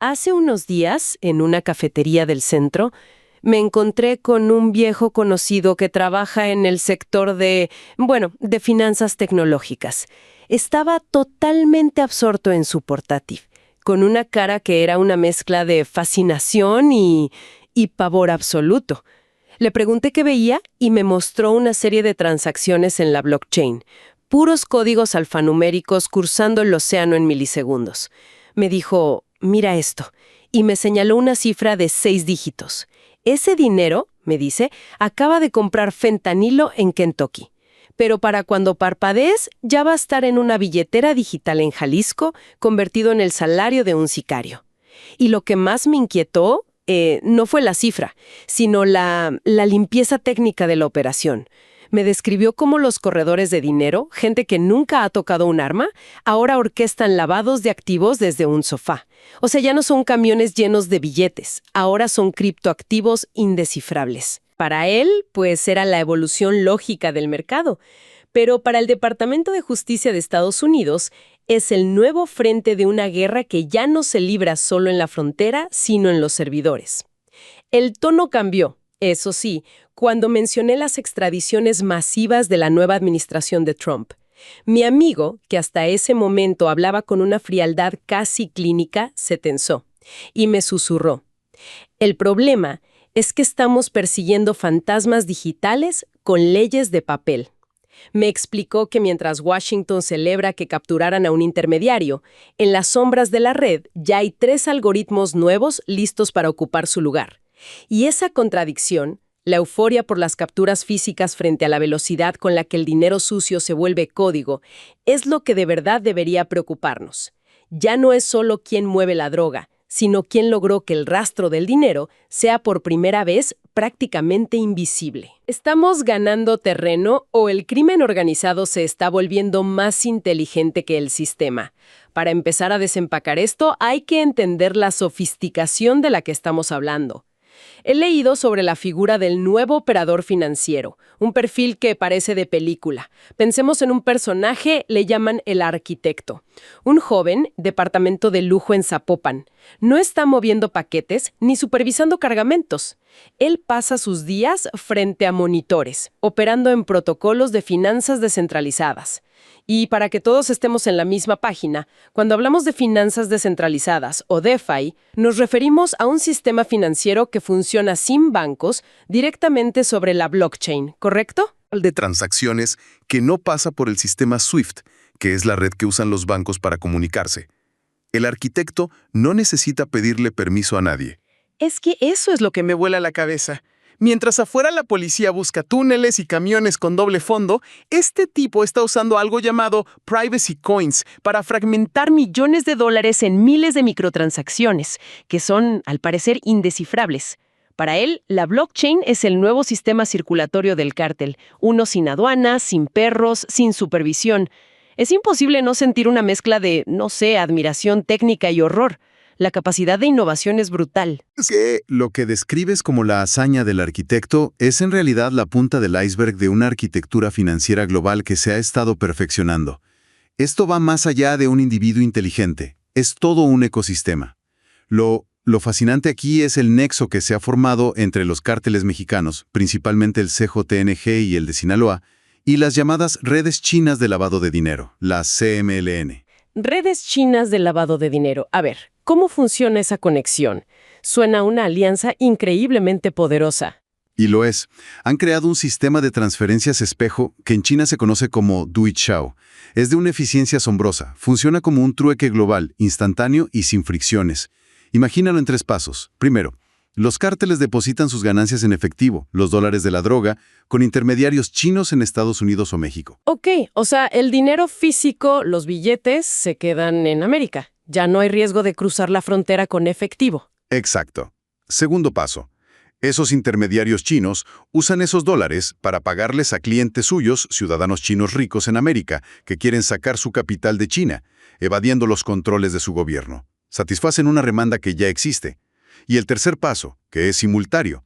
Hace unos días, en una cafetería del centro, me encontré con un viejo conocido que trabaja en el sector de finanzas tecnológicas. Estaba totalmente absorto en su portátil, con una cara que era una mezcla de fascinación y pavor absoluto. Le pregunté qué veía y me mostró una serie de transacciones en la blockchain, puros códigos alfanuméricos cursando el océano en milisegundos. Me dijo, mira esto, y me señaló una cifra de 6 dígitos. Ese dinero, me dice, acaba de comprar fentanilo en Kentucky. Pero para cuando parpadees, ya va a estar en una billetera digital en Jalisco, convertido en el salario de un sicario. Y lo que más me inquietó no fue la cifra, sino la limpieza técnica de la operación. Me describió cómo los corredores de dinero, gente que nunca ha tocado un arma, ahora orquestan lavados de activos desde un sofá. O sea, ya no son camiones llenos de billetes, ahora son criptoactivos indescifrables. Para él, pues era la evolución lógica del mercado. Pero para el Departamento de Justicia de Estados Unidos, es el nuevo frente de una guerra que ya no se libra solo en la frontera, sino en los servidores. El tono cambió, eso sí, cuando mencioné las extradiciones masivas de la nueva administración de Trump. Mi amigo, que hasta ese momento hablaba con una frialdad casi clínica, se tensó y me susurró. El problema es que estamos persiguiendo fantasmas digitales con leyes de papel. Me explicó que mientras Washington celebra que capturaran a un intermediario, en las sombras de la red ya hay 3 algoritmos nuevos listos para ocupar su lugar. Y esa contradicción, la euforia por las capturas físicas frente a la velocidad con la que el dinero sucio se vuelve código, es lo que de verdad debería preocuparnos. Ya no es solo quién mueve la droga, sino quién logró que el rastro del dinero sea por primera vez prácticamente invisible. ¿Estamos ganando terreno o el crimen organizado se está volviendo más inteligente que el sistema? Para empezar a desempacar esto, hay que entender la sofisticación de la que estamos hablando. He leído sobre la figura del nuevo operador financiero, un perfil que parece de película. Pensemos en un personaje, le llaman el arquitecto. Un joven, departamento de lujo en Zapopan. No está moviendo paquetes ni supervisando cargamentos. Él pasa sus días frente a monitores, operando en protocolos de finanzas descentralizadas. Y para que todos estemos en la misma página, cuando hablamos de finanzas descentralizadas o DeFi, nos referimos a un sistema financiero que funciona sin bancos directamente sobre la blockchain, ¿correcto? De transacciones que no pasa por el sistema SWIFT, que es la red que usan los bancos para comunicarse. El arquitecto no necesita pedirle permiso a nadie. Es que eso es lo que me vuela la cabeza. Mientras afuera la policía busca túneles y camiones con doble fondo, este tipo está usando algo llamado privacy coins para fragmentar millones de dólares en miles de microtransacciones, que son, al parecer, indescifrables. Para él, la blockchain es el nuevo sistema circulatorio del cártel, uno sin aduanas, sin perros, sin supervisión. Es imposible no sentir una mezcla de, admiración técnica y horror. La capacidad de innovación es brutal. Es que lo que describes como la hazaña del arquitecto es en realidad la punta del iceberg de una arquitectura financiera global que se ha estado perfeccionando. Esto va más allá de un individuo inteligente, es todo un ecosistema. Lo fascinante aquí es el nexo que se ha formado entre los cárteles mexicanos, principalmente el CJNG y el de Sinaloa, y las llamadas redes chinas de lavado de dinero, las CMLN. Redes chinas de lavado de dinero. A ver, ¿cómo funciona esa conexión? Suena a una alianza increíblemente poderosa. Y lo es. Han creado un sistema de transferencias espejo que en China se conoce como Duichao. Es de una eficiencia asombrosa. Funciona como un trueque global, instantáneo y sin fricciones. Imagínalo en 3 pasos. Primero, los cárteles depositan sus ganancias en efectivo, los dólares de la droga, con intermediarios chinos en Estados Unidos o México. Ok, o sea, el dinero físico, los billetes, se quedan en América. Ya no hay riesgo de cruzar la frontera con efectivo. Exacto. Segundo paso. Esos intermediarios chinos usan esos dólares para pagarles a clientes suyos, ciudadanos chinos ricos en América, que quieren sacar su capital de China, evadiendo los controles de su gobierno. Satisfacen una demanda que ya existe. Y el tercer paso, que es simultáneo.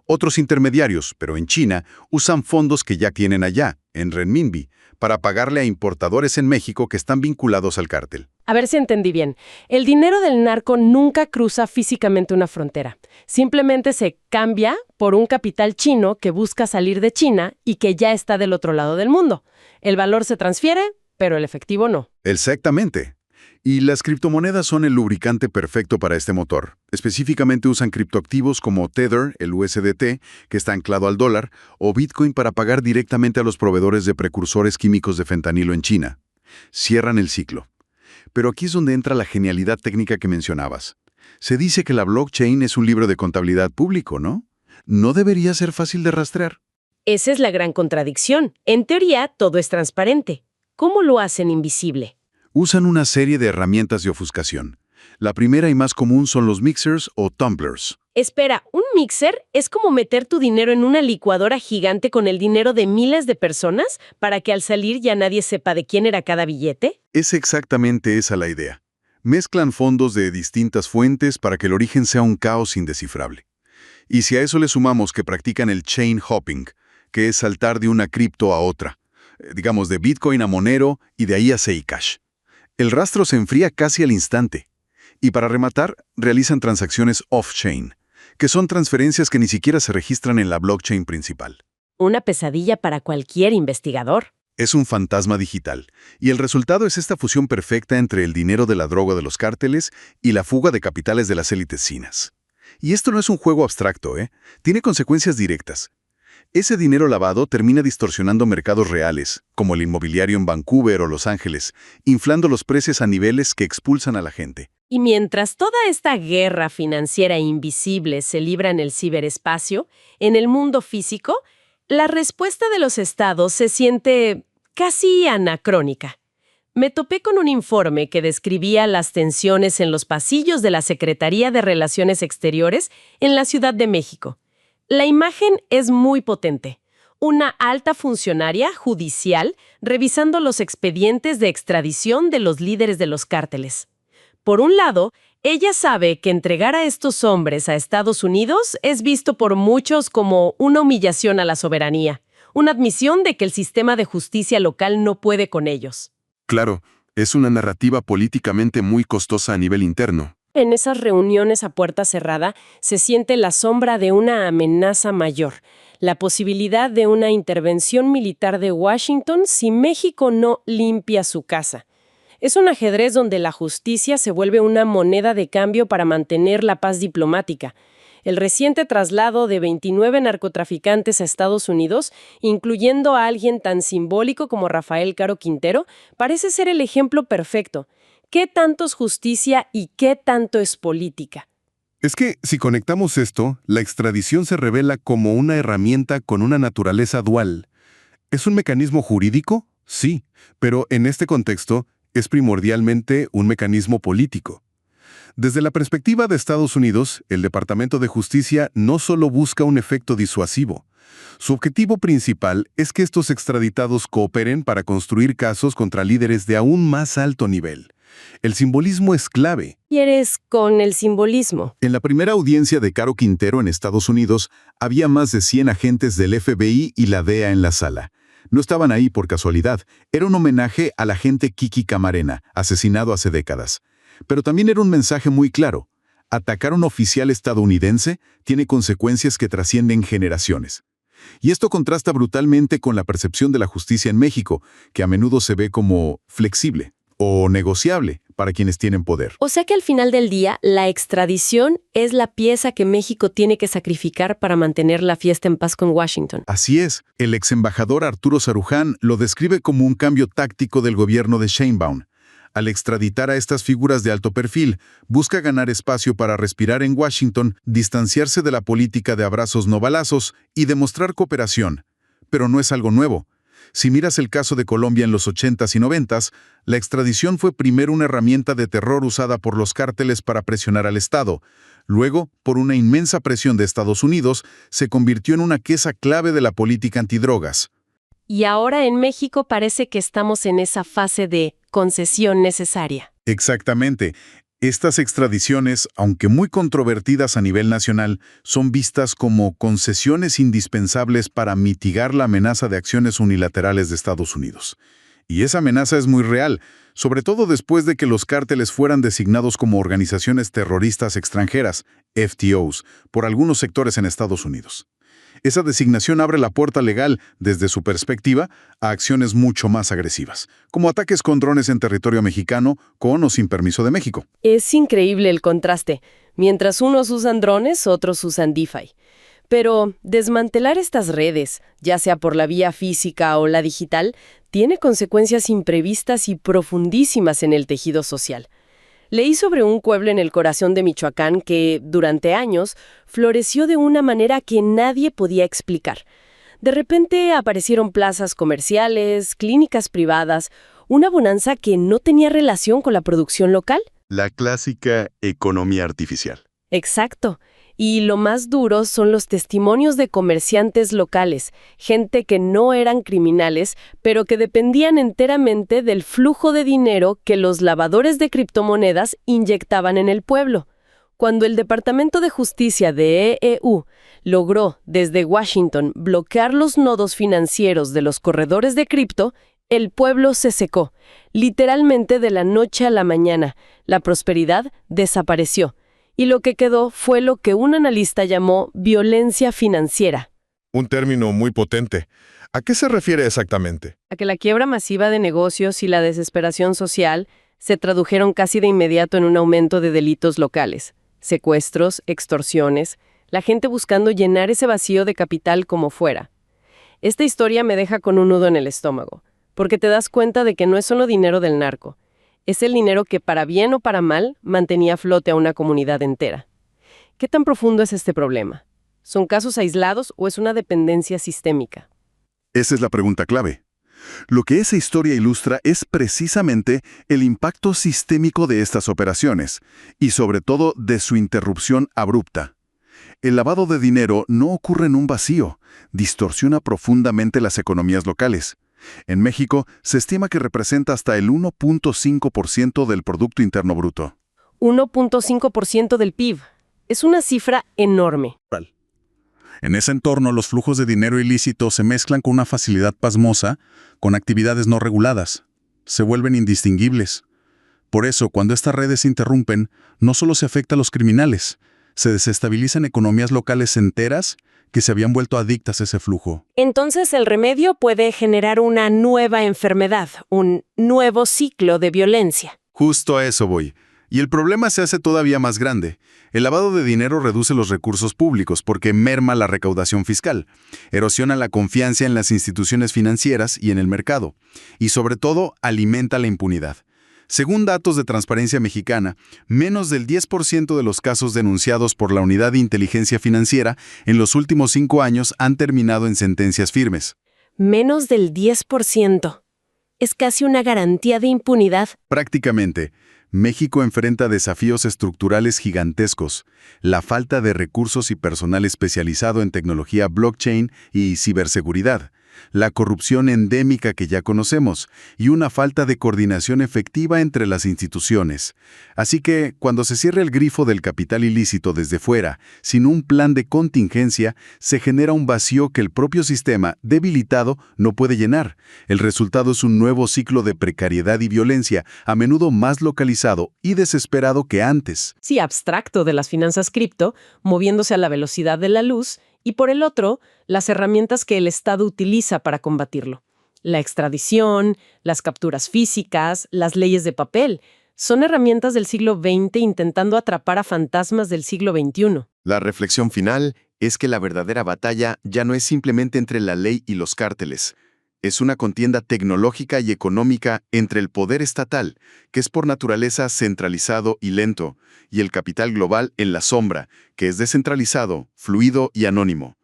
Otros intermediarios, pero en China, usan fondos que ya tienen allá, en renminbi, para pagarle a importadores en México que están vinculados al cártel. A ver si entendí bien. El dinero del narco nunca cruza físicamente una frontera. Simplemente se cambia por un capital chino que busca salir de China y que ya está del otro lado del mundo. El valor se transfiere, pero el efectivo no. Exactamente. Y las criptomonedas son el lubricante perfecto para este motor. Específicamente usan criptoactivos como Tether, el USDT, que está anclado al dólar, o Bitcoin para pagar directamente a los proveedores de precursores químicos de fentanilo en China. Cierran el ciclo. Pero aquí es donde entra la genialidad técnica que mencionabas. Se dice que la blockchain es un libro de contabilidad público, ¿no? ¿No debería ser fácil de rastrear? Esa es la gran contradicción. En teoría, todo es transparente. ¿Cómo lo hacen invisible? Usan una serie de herramientas de ofuscación. La primera y más común son los mixers o tumblers. Espera, ¿un mixer es como meter tu dinero en una licuadora gigante con el dinero de miles de personas para que al salir ya nadie sepa de quién era cada billete? Es exactamente esa la idea. Mezclan fondos de distintas fuentes para que el origen sea un caos indescifrable. Y si a eso le sumamos que practican el chain hopping, que es saltar de una cripto a otra, digamos de Bitcoin a Monero y de ahí a Zcash. El rastro se enfría casi al instante. Y para rematar, realizan transacciones off-chain, que son transferencias que ni siquiera se registran en la blockchain principal. Una pesadilla para cualquier investigador. Es un fantasma digital, y el resultado es esta fusión perfecta entre el dinero de la droga de los cárteles y la fuga de capitales de las élites chinas. Y esto no es un juego abstracto, Tiene consecuencias directas. Ese dinero lavado termina distorsionando mercados reales, como el inmobiliario en Vancouver o Los Ángeles, inflando los precios a niveles que expulsan a la gente. Y mientras toda esta guerra financiera invisible se libra en el ciberespacio, en el mundo físico, la respuesta de los estados se siente casi anacrónica. Me topé con un informe que describía las tensiones en los pasillos de la Secretaría de Relaciones Exteriores en la Ciudad de México. La imagen es muy potente. Una alta funcionaria judicial revisando los expedientes de extradición de los líderes de los cárteles. Por un lado, ella sabe que entregar a estos hombres a Estados Unidos es visto por muchos como una humillación a la soberanía, una admisión de que el sistema de justicia local no puede con ellos. Claro, es una narrativa políticamente muy costosa a nivel interno. En esas reuniones a puerta cerrada se siente la sombra de una amenaza mayor, la posibilidad de una intervención militar de Washington si México no limpia su casa. Es un ajedrez donde la justicia se vuelve una moneda de cambio para mantener la paz diplomática. El reciente traslado de 29 narcotraficantes a Estados Unidos, incluyendo a alguien tan simbólico como Rafael Caro Quintero, parece ser el ejemplo perfecto. ¿Qué tanto es justicia y qué tanto es política? Es que, si conectamos esto, la extradición se revela como una herramienta con una naturaleza dual. ¿Es un mecanismo jurídico? Sí, pero en este contexto es primordialmente un mecanismo político. Desde la perspectiva de Estados Unidos, el Departamento de Justicia no solo busca un efecto disuasivo. Su objetivo principal es que estos extraditados cooperen para construir casos contra líderes de aún más alto nivel. El simbolismo es clave. ¿Quieres con el simbolismo? En la primera audiencia de Caro Quintero en Estados Unidos, había más de 100 agentes del FBI y la DEA en la sala. No estaban ahí por casualidad. Era un homenaje al agente Kiki Camarena, asesinado hace décadas. Pero también era un mensaje muy claro. Atacar a un oficial estadounidense tiene consecuencias que trascienden generaciones. Y esto contrasta brutalmente con la percepción de la justicia en México, que a menudo se ve como flexible o negociable para quienes tienen poder. O sea que al final del día, la extradición es la pieza que México tiene que sacrificar para mantener la fiesta en paz con Washington. Así es. El ex embajador Arturo Saruján lo describe como un cambio táctico del gobierno de Sheinbaum. Al extraditar a estas figuras de alto perfil, busca ganar espacio para respirar en Washington, distanciarse de la política de abrazos no balazos y demostrar cooperación. Pero no es algo nuevo. Si miras el caso de Colombia en los 80s y 90s, la extradición fue primero una herramienta de terror usada por los cárteles para presionar al Estado. Luego, por una inmensa presión de Estados Unidos, se convirtió en una pieza clave de la política antidrogas. Y ahora en México parece que estamos en esa fase de concesión necesaria. Exactamente. Estas extradiciones, aunque muy controvertidas a nivel nacional, son vistas como concesiones indispensables para mitigar la amenaza de acciones unilaterales de Estados Unidos. Y esa amenaza es muy real, sobre todo después de que los cárteles fueran designados como organizaciones terroristas extranjeras, FTOs, por algunos sectores en Estados Unidos. Esa designación abre la puerta legal, desde su perspectiva, a acciones mucho más agresivas, como ataques con drones en territorio mexicano, con o sin permiso de México. Es increíble el contraste. Mientras unos usan drones, otros usan DeFi. Pero desmantelar estas redes, ya sea por la vía física o la digital, tiene consecuencias imprevistas y profundísimas en el tejido social. Leí sobre un pueblo en el corazón de Michoacán que, durante años, floreció de una manera que nadie podía explicar. De repente aparecieron plazas comerciales, clínicas privadas, una bonanza que no tenía relación con la producción local. La clásica economía artificial. Exacto. Y lo más duro son los testimonios de comerciantes locales, gente que no eran criminales, pero que dependían enteramente del flujo de dinero que los lavadores de criptomonedas inyectaban en el pueblo. Cuando el Departamento de Justicia de EEU logró, desde Washington, bloquear los nodos financieros de los corredores de cripto, el pueblo se secó. Literalmente de la noche a la mañana, la prosperidad desapareció. Y lo que quedó fue lo que un analista llamó violencia financiera. Un término muy potente. ¿A qué se refiere exactamente? A que la quiebra masiva de negocios y la desesperación social se tradujeron casi de inmediato en un aumento de delitos locales. Secuestros, extorsiones, la gente buscando llenar ese vacío de capital como fuera. Esta historia me deja con un nudo en el estómago, porque te das cuenta de que no es solo dinero del narco. Es el dinero que, para bien o para mal, mantenía a flote a una comunidad entera. ¿Qué tan profundo es este problema? ¿Son casos aislados o es una dependencia sistémica? Esa es la pregunta clave. Lo que esa historia ilustra es precisamente el impacto sistémico de estas operaciones, y sobre todo de su interrupción abrupta. El lavado de dinero no ocurre en un vacío, distorsiona profundamente las economías locales. En México, se estima que representa hasta el 1.5% del Producto Interno Bruto. 1.5% del PIB. Es una cifra enorme. En ese entorno, los flujos de dinero ilícito se mezclan con una facilidad pasmosa con actividades no reguladas. Se vuelven indistinguibles. Por eso, cuando estas redes se interrumpen, no solo se afecta a los criminales, se desestabilizan economías locales enteras que se habían vuelto adictas a ese flujo. Entonces el remedio puede generar una nueva enfermedad, un nuevo ciclo de violencia. Justo a eso voy. Y el problema se hace todavía más grande. El lavado de dinero reduce los recursos públicos porque merma la recaudación fiscal, erosiona la confianza en las instituciones financieras y en el mercado, y sobre todo alimenta la impunidad. Según datos de Transparencia Mexicana, menos del 10% de los casos denunciados por la Unidad de Inteligencia Financiera en los últimos 5 años han terminado en sentencias firmes. Menos del 10%. Es casi una garantía de impunidad. Prácticamente, México enfrenta desafíos estructurales gigantescos, la falta de recursos y personal especializado en tecnología blockchain y ciberseguridad, la corrupción endémica que ya conocemos y una falta de coordinación efectiva entre las instituciones. Así que, cuando se cierra el grifo del capital ilícito desde fuera, sin un plan de contingencia, se genera un vacío que el propio sistema, debilitado, no puede llenar. El resultado es un nuevo ciclo de precariedad y violencia, a menudo más localizado y desesperado que antes. Sí, abstracto de las finanzas cripto, moviéndose a la velocidad de la luz, y por el otro, las herramientas que el Estado utiliza para combatirlo. La extradición, las capturas físicas, las leyes de papel, son herramientas del siglo XX intentando atrapar a fantasmas del siglo XXI. La reflexión final es que la verdadera batalla ya no es simplemente entre la ley y los cárteles. Es una contienda tecnológica y económica entre el poder estatal, que es por naturaleza centralizado y lento, y el capital global en la sombra, que es descentralizado, fluido y anónimo.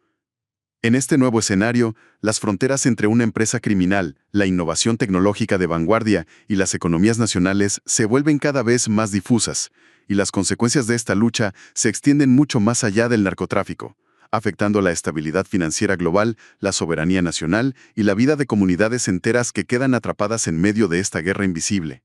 En este nuevo escenario, las fronteras entre una empresa criminal, la innovación tecnológica de vanguardia y las economías nacionales se vuelven cada vez más difusas, y las consecuencias de esta lucha se extienden mucho más allá del narcotráfico, afectando la estabilidad financiera global, la soberanía nacional y la vida de comunidades enteras que quedan atrapadas en medio de esta guerra invisible.